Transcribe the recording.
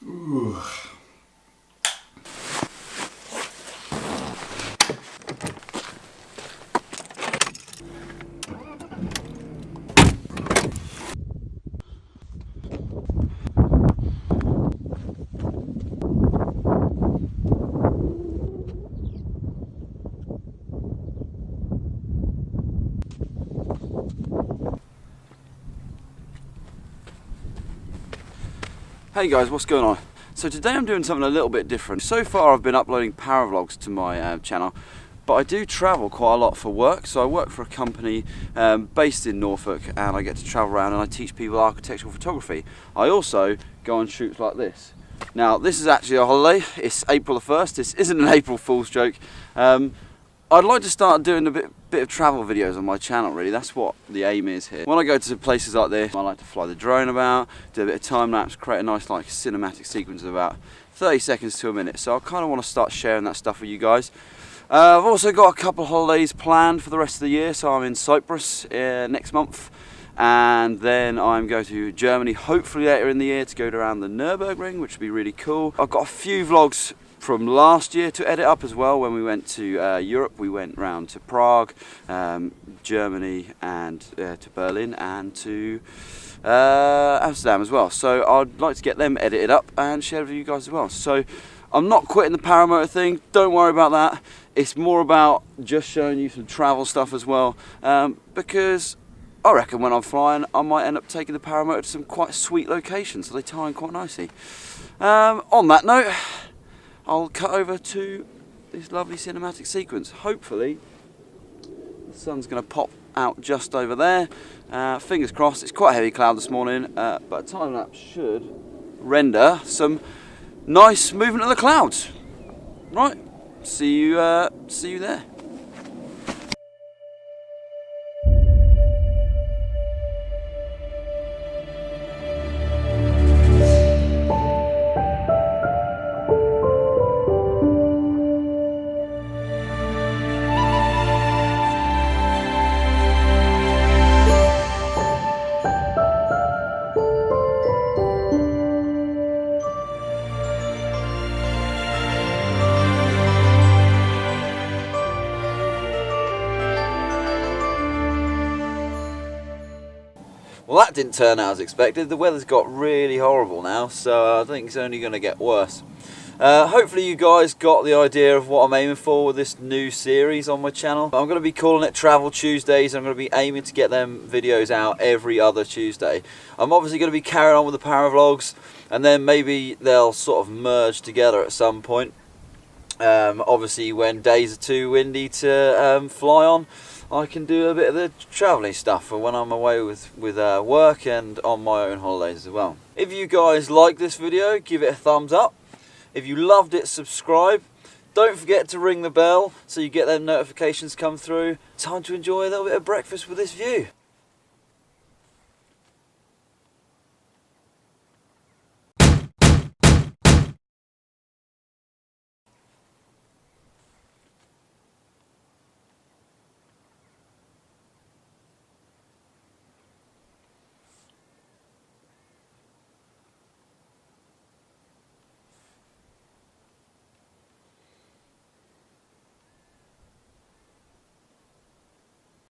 Ooh. Hey guys, what's going on? So today I'm doing something a little bit different. So far I've been uploading power vlogs to my channel, but I do travel quite a lot for work. So I work for a company based in Norfolk, and I get to travel around and I teach people architectural photography. I also go on shoots like this. Now this is actually a holiday. It's April the 1st. This isn't an April Fool's joke. I'd like to start doing a bit of travel videos on my channel, really. That's what the aim is here. When I go to places like this, I like to fly the drone about, do a bit of time lapse, create a nice like cinematic sequence of about 30 seconds to a minute. So I kind of want to start sharing that stuff with you guys. I've also got a couple of holidays planned for the rest of the year. So I'm in Cyprus next month, and then I'm going to Germany hopefully later in the year to go around the Nürburgring, which would be really cool. I've got a few vlogs from last year to edit up as well. When we went to Europe, we went round to Prague, Germany, and to Berlin, and to Amsterdam as well. So I'd like to get them edited up and shared with you guys as well. So I'm not quitting the paramotor thing, don't worry about that. It's more about just showing you some travel stuff as well, because I reckon when I'm flying I might end up taking the paramotor to some quite sweet locations, so they tie in quite nicely. On that note, I'll cut over to this lovely cinematic sequence. Hopefully the sun's going to pop out just over there. Fingers crossed. It's quite a heavy cloud this morning, but a time lapse should render some nice movement of the clouds. Right, see you there. Well, that didn't turn out as expected. The weather's got really horrible now, so I think it's only going to get worse. Hopefully you guys got the idea of what I'm aiming for with this new series on my channel. I'm going to be calling it Travel Tuesdays. I'm going to be aiming to get them videos out every other Tuesday. I'm obviously going to be carrying on with the para vlogs, and then maybe they'll sort of merge together at some point. Obviously when days are too windy to fly on, I can do a bit of the travelling stuff for when I'm away with work and on my own holidays as well. If you guys like this video, give it a thumbs up. If you loved it, subscribe. Don't forget to ring the bell so you get them notifications come through. Time to enjoy a little bit of breakfast with this view.